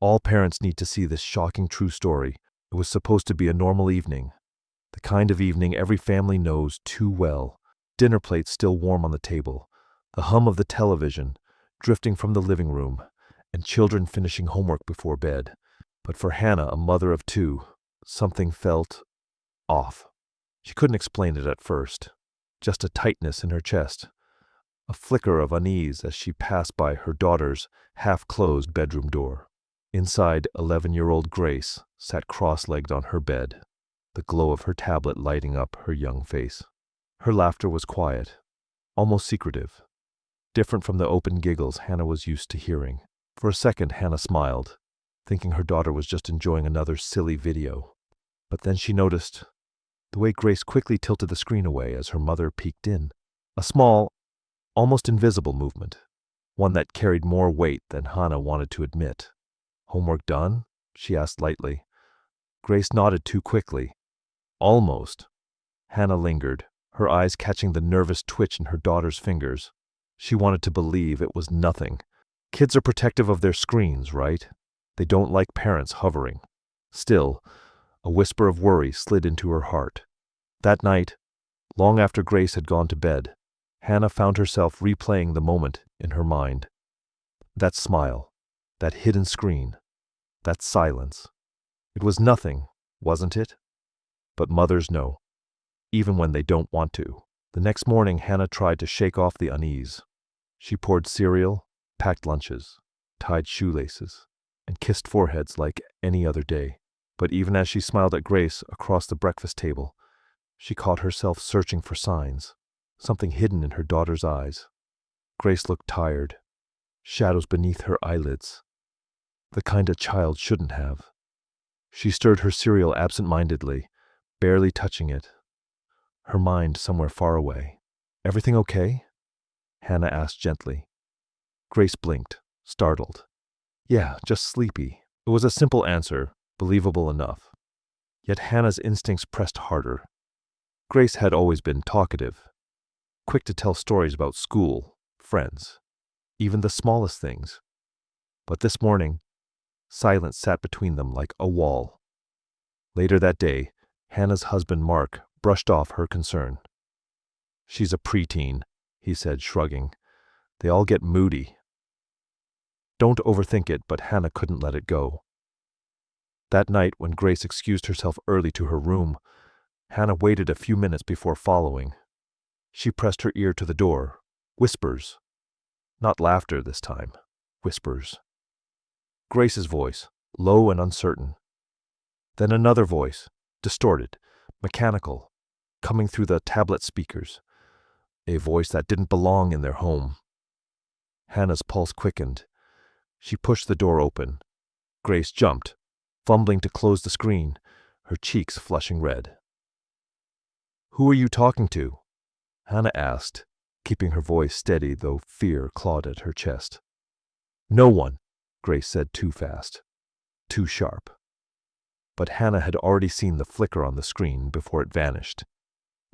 All parents need to see this shocking true story. It was supposed to be a normal evening. The kind of evening every family knows too well. Dinner plates still warm on the table, the hum of the television drifting from the living room, and children finishing homework before bed. But for Hannah, a mother of two, something felt off. She couldn't explain it at first. Just a tightness in her chest, a flicker of unease as she passed by her daughter's half-closed bedroom door. Inside, 11-year-old Grace sat cross-legged on her bed, the glow of her tablet lighting up her young face. Her laughter was quiet, almost secretive, different from the open giggles Hannah was used to hearing. For a second, Hannah smiled, thinking her daughter was just enjoying another silly video. But then she noticed the way Grace quickly tilted the screen away as her mother peeked in. A small, almost invisible movement, one that carried more weight than Hannah wanted to admit. "Homework done?" she asked lightly. Grace nodded too quickly. "Almost." Hannah lingered, her eyes catching the nervous twitch in her daughter's fingers. She wanted to believe it was nothing. Kids are protective of their screens, right? They don't like parents hovering. Still, a whisper of worry slid into her heart. That night, long after Grace had gone to bed, Hannah found herself replaying the moment in her mind. That smile, that hidden screen, that silence. It was nothing, wasn't it? But mothers know, even when they don't want to. The next morning, Hannah tried to shake off the unease. She poured cereal, packed lunches, tied shoelaces, and kissed foreheads like any other day. But even as she smiled at Grace across the breakfast table, she caught herself searching for signs, something hidden in her daughter's eyes. Grace looked tired, shadows beneath her eyelids, the kind a child shouldn't have. She stirred her cereal absent-mindedly, barely touching it, her mind somewhere far away. "Everything okay?" Hannah asked gently. Grace blinked, startled. "Yeah, just sleepy." It was a simple answer, believable enough. Yet Hannah's instincts pressed harder. Grace had always been talkative, quick to tell stories about school, friends, even the smallest things. But this morning, silence sat between them like a wall. Later that day, Hannah's husband Mark brushed off her concern. "She's a preteen," he said, shrugging. "They all get moody." Don't overthink it, but Hannah couldn't let it go. That night, when Grace excused herself early to her room, Hannah waited a few minutes before following. She pressed her ear to the door. Whispers. Not laughter this time. Whispers. Grace's voice, low and uncertain. Then another voice, distorted, mechanical, coming through the tablet speakers. A voice that didn't belong in their home. Hannah's pulse quickened. She pushed the door open. Grace jumped, fumbling to close the screen, her cheeks flushing red. "Who are you talking to?" Hannah asked, keeping her voice steady though fear clawed at her chest. "No one," Grace said too fast, too sharp. But Hannah had already seen the flicker on the screen before it vanished.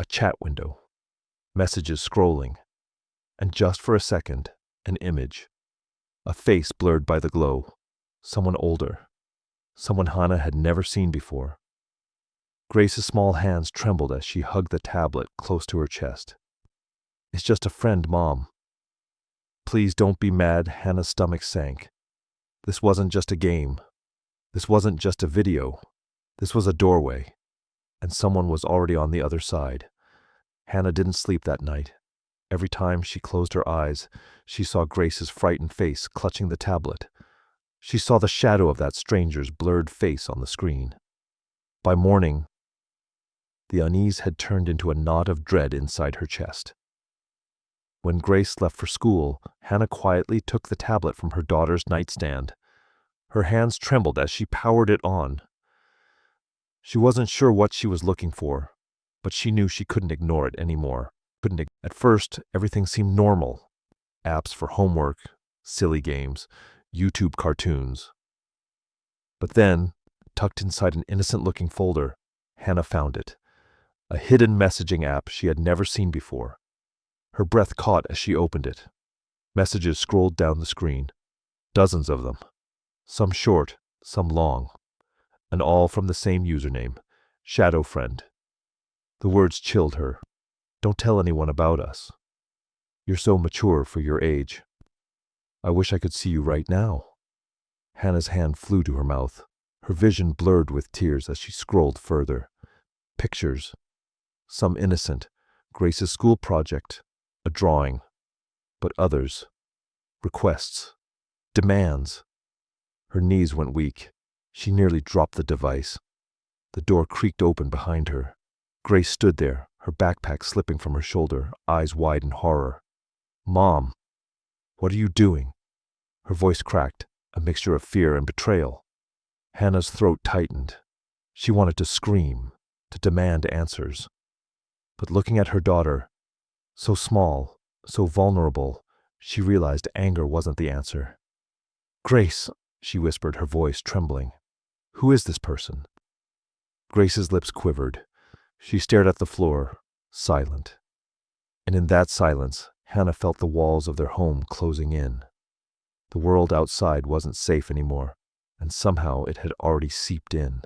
A chat window, messages scrolling, and just for a second, an image. A face blurred by the glow, someone older, someone Hannah had never seen before. Grace's small hands trembled as she hugged the tablet close to her chest. "It's just a friend, Mom." "Please don't be mad," Hannah's stomach sank. This wasn't just a game. This wasn't just a video. This was a doorway, and someone was already on the other side. Hannah didn't sleep that night. Every time she closed her eyes, she saw Grace's frightened face clutching the tablet. She saw the shadow of that stranger's blurred face on the screen. By morning, the unease had turned into a knot of dread inside her chest. When Grace left for school, Hannah quietly took the tablet from her daughter's nightstand. Her hands trembled as she powered it on. She wasn't sure what she was looking for, but she knew she couldn't ignore it anymore. At first, everything seemed normal. Apps for homework, silly games, YouTube cartoons. But then, tucked inside an innocent-looking folder, Hannah found it. A hidden messaging app she had never seen before. Her breath caught as she opened it. Messages scrolled down the screen. Dozens of them. some short, some long, and all from the same username, ShadowFriend. The words chilled her. Don't tell anyone about us. You're so mature for your age. I wish I could see you right now. Hannah's hand flew to her mouth. Her vision blurred with tears as she scrolled further. Pictures. Some innocent. Grace's school project. A drawing. But others. Requests. Demands. Her knees went weak. She nearly dropped the device. The door creaked open behind her. Grace stood there, her backpack slipping from her shoulder, eyes wide in horror. "Mom, what are you doing?" Her voice cracked, a mixture of fear and betrayal. Hannah's throat tightened. She wanted to scream, to demand answers. But looking at her daughter, so small, so vulnerable, she realized anger wasn't the answer. "Grace," she whispered, her voice trembling. "Who is this person?" Grace's lips quivered. She stared at the floor, silent. And in that silence, Hannah felt the walls of their home closing in. The world outside wasn't safe anymore, and somehow it had already seeped in.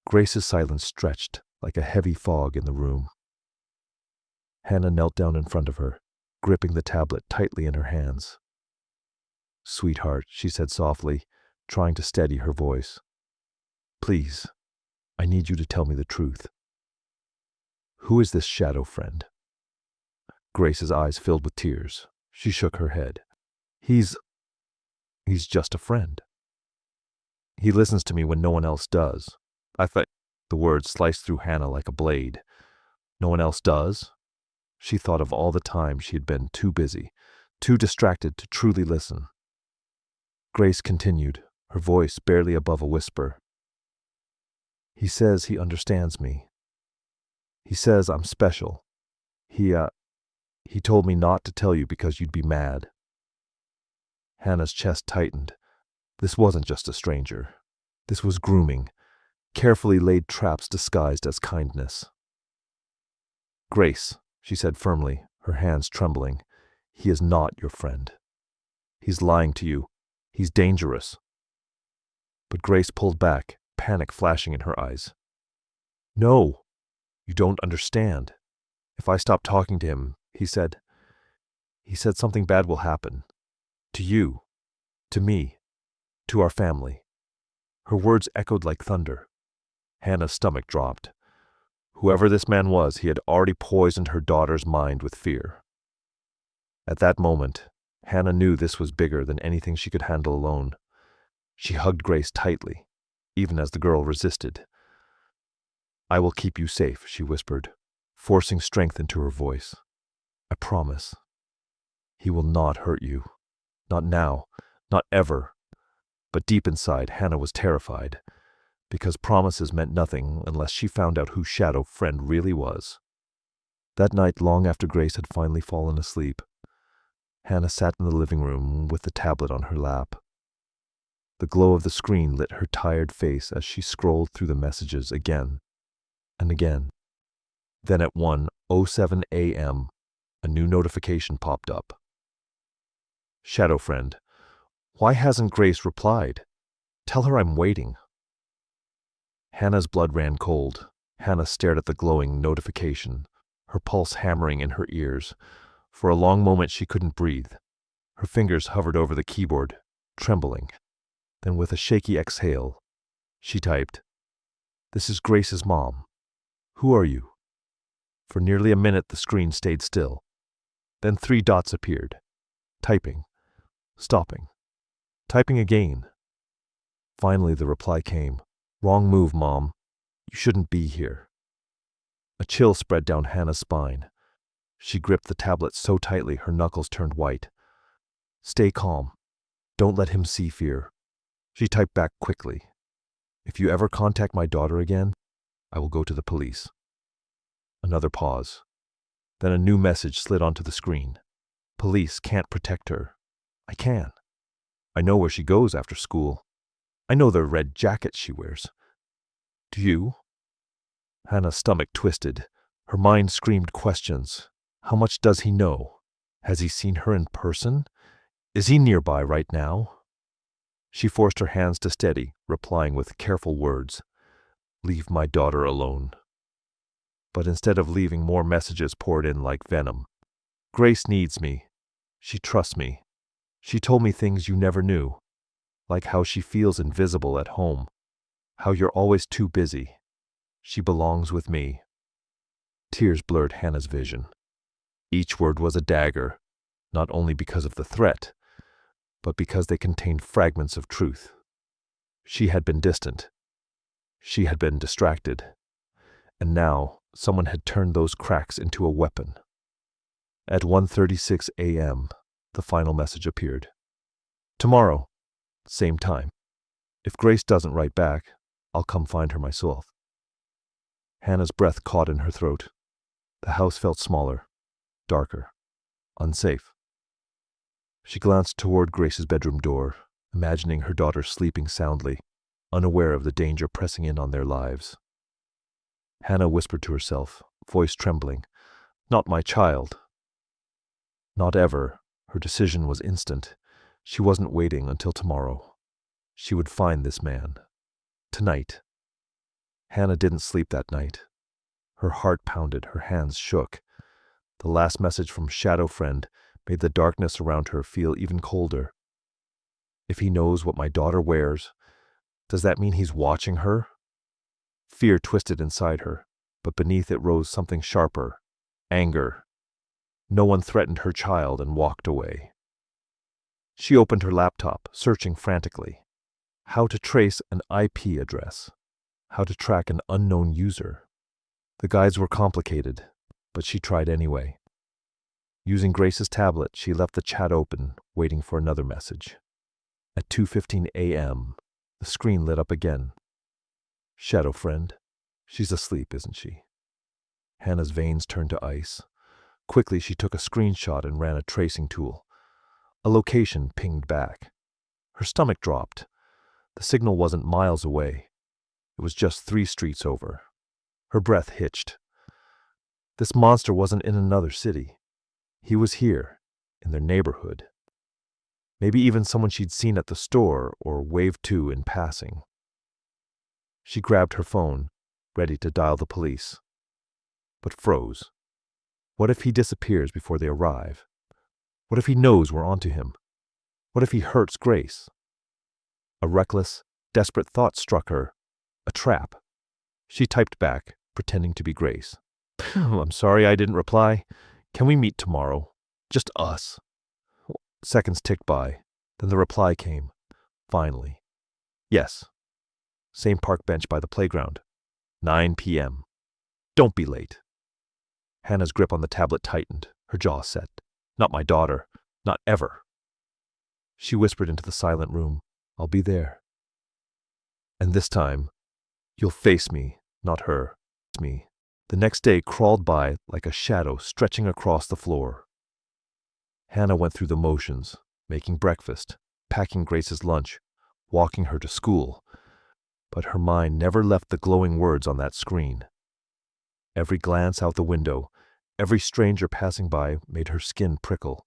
Grace's silence stretched like a heavy fog in the room. Hannah knelt down in front of her, gripping the tablet tightly in her hands. "Sweetheart," she said softly, trying to steady her voice. "Please, I need you to tell me the truth. Who is this ShadowFriend?" Grace's eyes filled with tears. She shook her head. He's just a friend. He listens to me when no one else does." I thought the word sliced through Hannah like a blade. No one else does? She thought of all the time she had been too busy, too distracted to truly listen. Grace continued, her voice barely above a whisper. "He says he understands me. He says I'm special. He told me not to tell you because you'd be mad." Hannah's chest tightened. This wasn't just a stranger. This was grooming, carefully laid traps disguised as kindness. "Grace," she said firmly, her hands trembling, "he is not your friend. He's lying to you. He's dangerous." But Grace pulled back, panic flashing in her eyes. "No, you don't understand. If I stop talking to him, he said something bad will happen. To you, to me, to our family." Her words echoed like thunder. Hannah's stomach dropped. Whoever this man was, he had already poisoned her daughter's mind with fear. At that moment, Hannah knew this was bigger than anything she could handle alone. She hugged Grace tightly, even as the girl resisted. "I will keep you safe," she whispered, forcing strength into her voice. "I promise. He will not hurt you. Not now, not ever." But deep inside, Hannah was terrified, because promises meant nothing unless she found out who ShadowFriend really was. That night, long after Grace had finally fallen asleep, Hannah sat in the living room with the tablet on her lap. The glow of the screen lit her tired face as she scrolled through the messages again and again. Then at 1:07 a.m., a new notification popped up. "ShadowFriend, why hasn't Grace replied? Tell her I'm waiting." Hannah's blood ran cold. Hannah stared at the glowing notification, her pulse hammering in her ears. For a long moment she couldn't breathe. Her fingers hovered over the keyboard, trembling. Then with a shaky exhale, she typed, "This is Grace's mom. Who are you?" For nearly a minute the screen stayed still. Then 3 dots appeared. Typing. Stopping. Typing again. Finally the reply came. "Wrong move, Mom. You shouldn't be here." A chill spread down Hannah's spine. She gripped the tablet so tightly her knuckles turned white. "Stay calm. Don't let him see fear." She typed back quickly. "If you ever contact my daughter again, I will go to the police." Another pause. Then a new message slid onto the screen. "Police can't protect her. I can. I know where she goes after school. I know the red jacket she wears. Do you?" Hannah's stomach twisted. Her mind screamed questions. How much does he know? Has he seen her in person? Is he nearby right now? She forced her hands to steady, replying with careful words, "Leave my daughter alone." But instead of leaving, more messages poured in like venom. "Grace needs me. She trusts me. She told me things you never knew, like how she feels invisible at home, how you're always too busy. She belongs with me." Tears blurred Hannah's vision. Each word was a dagger, not only because of the threat, but because they contained fragments of truth. She had been distant. She had been distracted. And now someone had turned those cracks into a weapon. At 1:36 a.m., the final message appeared. "Tomorrow, same time. If Grace doesn't write back, I'll come find her myself." Hannah's breath caught in her throat. The house felt smaller, darker, unsafe. She glanced toward Grace's bedroom door, imagining her daughter sleeping soundly, unaware of the danger pressing in on their lives. Hannah whispered to herself, voice trembling, "Not my child." Not ever. Her decision was instant. She wasn't waiting until tomorrow. She would find this man. Tonight. Hannah didn't sleep that night. Her heart pounded, her hands shook. The last message from ShadowFriend made the darkness around her feel even colder. If he knows what my daughter wears, does that mean he's watching her? Fear twisted inside her, but beneath it rose something sharper, anger. No one threatened her child and walked away. She opened her laptop, searching frantically. How to trace an IP address. How to track an unknown user. The guides were complicated, but she tried anyway. Using Grace's tablet, she left the chat open, waiting for another message. At 2:15 a.m., the screen lit up again. "ShadowFriend. She's asleep, isn't she?" Hannah's veins turned to ice. Quickly, she took a screenshot and ran a tracing tool. A location pinged back. Her stomach dropped. The signal wasn't miles away. It was just 3 streets over. Her breath hitched. This monster wasn't in another city. He was here, in their neighborhood. Maybe even someone she'd seen at the store or waved to in passing. She grabbed her phone, ready to dial the police, but froze. What if he disappears before they arrive? What if he knows we're onto him? What if he hurts Grace? A reckless, desperate thought struck her. A trap. She typed back, pretending to be Grace. "I'm sorry I didn't reply. Can we meet tomorrow? Just us." Seconds ticked by. Then the reply came. Finally. "Yes. Same park bench by the playground. 9 p.m. Don't be late." Hannah's grip on the tablet tightened, her jaw set. "Not my daughter. Not ever." She whispered into the silent room, "I'll be there. And this time, you'll face me, not her. Me." The next day crawled by like a shadow stretching across the floor. Hannah went through the motions, making breakfast, packing Grace's lunch, walking her to school. But her mind never left the glowing words on that screen. Every glance out the window, every stranger passing by made her skin prickle.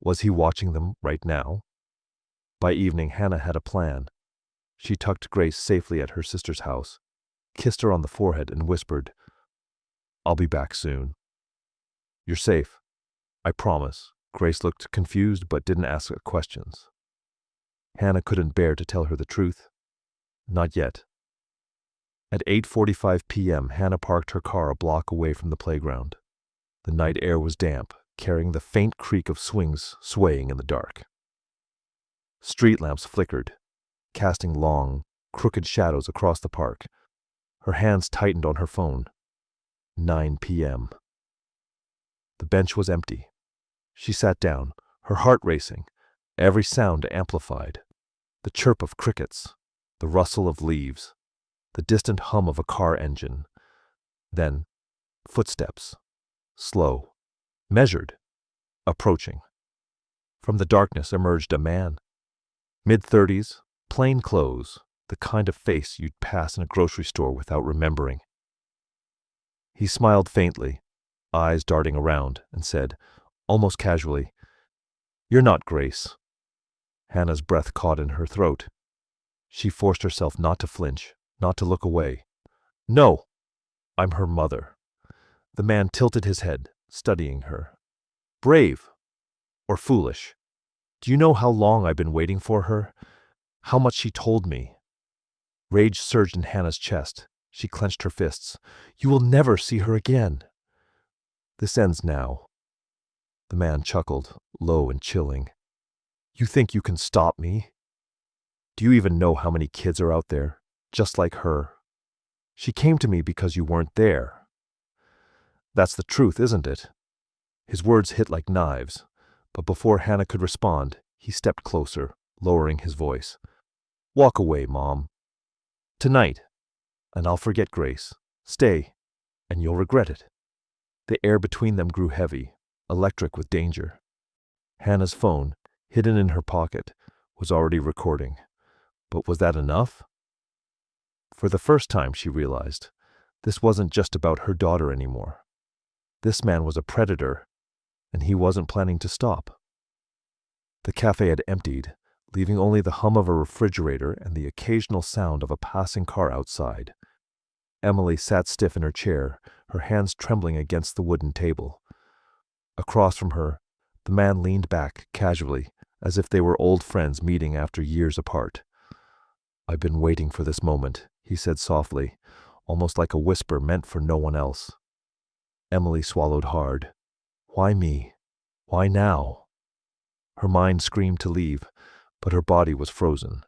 Was he watching them right now? By evening, Hannah had a plan. She tucked Grace safely at her sister's house, kissed her on the forehead, and whispered, "I'll be back soon. You're safe. I promise." Grace looked confused but didn't ask questions. Hannah couldn't bear to tell her the truth. Not yet. At 8:45 p.m., Hannah parked her car a block away from the playground. The night air was damp, carrying the faint creak of swings swaying in the dark. Street lamps flickered, casting long, crooked shadows across the park. Her hands tightened on her phone. 9 p.m. The bench was empty. She sat down, her heart racing, every sound amplified. The chirp of crickets, the rustle of leaves, the distant hum of a car engine. Then, footsteps. Slow, measured, approaching. From the darkness emerged a man. Mid-30s, plain clothes, the kind of face you'd pass in a grocery store without remembering. He smiled faintly, eyes darting around, and said, almost casually, "You're not Grace." Hannah's breath caught in her throat. She forced herself not to flinch, not to look away. No, I'm her mother. The man tilted his head, studying her. Brave or foolish? Do you know how long I've been waiting for her? How much she told me? Rage surged in Hannah's chest. She clenched her fists. You will never see her again. This ends now. The man chuckled, low and chilling. You think you can stop me? Do you even know how many kids are out there, just like her? She came to me because you weren't there. That's the truth, isn't it? His words hit like knives, but before Hannah could respond, he stepped closer, lowering his voice. Walk away, Mom. Tonight, and I'll forget Grace. Stay, and you'll regret it. The air between them grew heavy, electric with danger. Hannah's phone, hidden in her pocket, was already recording. But was that enough? For the first time, she realized, this wasn't just about her daughter anymore. This man was a predator, and he wasn't planning to stop. The cafe had emptied, leaving only the hum of a refrigerator and the occasional sound of a passing car outside. Emily sat stiff in her chair, her hands trembling against the wooden table. Across from her, the man leaned back casually, as if they were old friends meeting after years apart. I've been waiting for this moment, he said softly, almost like a whisper meant for no one else. Emily swallowed hard. Why me? Why now? Her mind screamed to leave, but her body was frozen.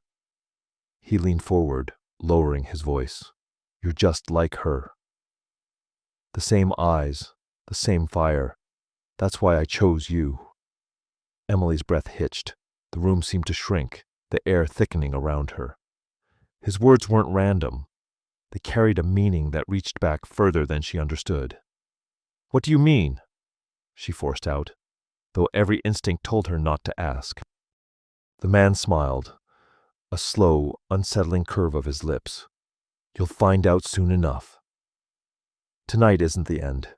He leaned forward, lowering his voice. You're just like her. The same eyes, the same fire. That's why I chose you. Emily's breath hitched. The room seemed to shrink, the air thickening around her. His words weren't random. They carried a meaning that reached back further than she understood. What do you mean? She forced out, though every instinct told her not to ask. The man smiled, a slow, unsettling curve of his lips. You'll find out soon enough. Tonight isn't the end.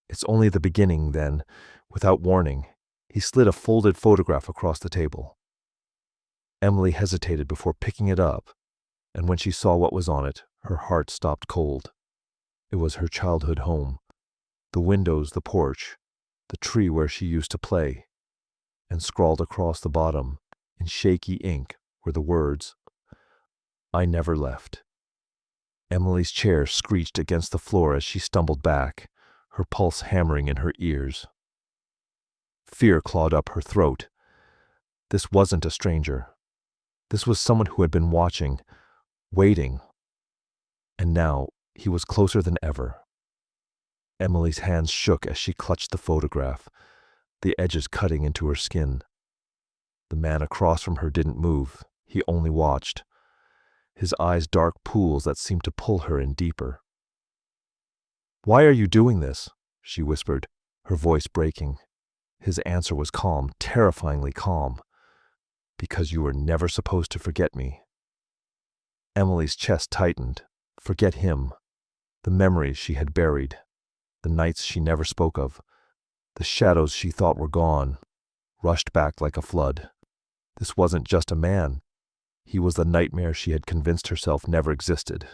It's only the beginning, then, without warning, he slid a folded photograph across the table. Emily hesitated before picking it up, and when she saw what was on it, her heart stopped cold. It was her childhood home, the windows, the porch, the tree where she used to play, and scrawled across the bottom, in shaky ink, were the words, I never left. Emily's chair screeched against the floor as she stumbled back, her pulse hammering in her ears. Fear clawed up her throat. This wasn't a stranger. This was someone who had been watching, waiting. And now he was closer than ever. Emily's hands shook as she clutched the photograph, the edges cutting into her skin. The man across from her didn't move. He only watched. His eyes dark pools that seemed to pull her in deeper. Why are you doing this? She whispered, her voice breaking. His answer was calm, terrifyingly calm. Because you were never supposed to forget me. Emily's chest tightened. Forget him. The memories she had buried. The nights she never spoke of. The shadows she thought were gone. Rushed back like a flood. This wasn't just a man. He was the nightmare she had convinced herself never existed.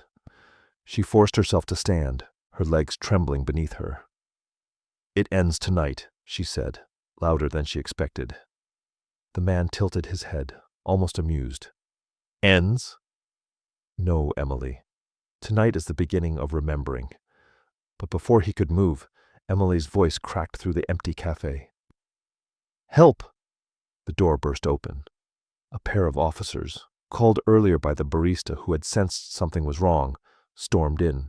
She forced herself to stand, her legs trembling beneath her. It ends tonight, she said, louder than she expected. The man tilted his head, almost amused. Ends? No, Emily. Tonight is the beginning of remembering. But before he could move, Emily's voice cracked through the empty cafe. Help! The door burst open. A pair of officers, called earlier by the barista who had sensed something was wrong, stormed in.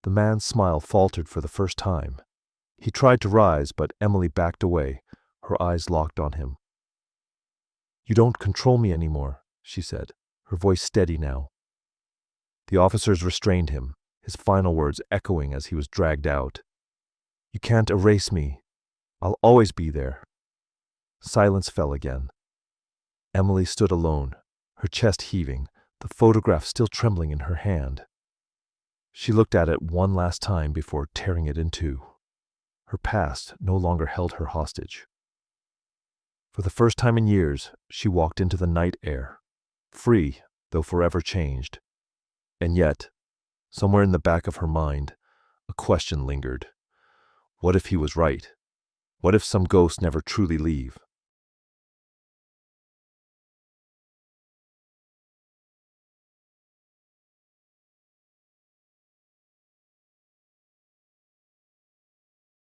The man's smile faltered for the first time. He tried to rise, but Emily backed away, her eyes locked on him. You don't control me anymore, she said, her voice steady now. The officers restrained him, his final words echoing as he was dragged out. You can't erase me. I'll always be there. Silence fell again. Emily stood alone, her chest heaving, the photograph still trembling in her hand. She looked at it one last time before tearing it in two. Her past no longer held her hostage. For the first time in years, she walked into the night air, free, though forever changed. And yet, somewhere in the back of her mind, a question lingered. What if he was right? What if some ghosts never truly leave?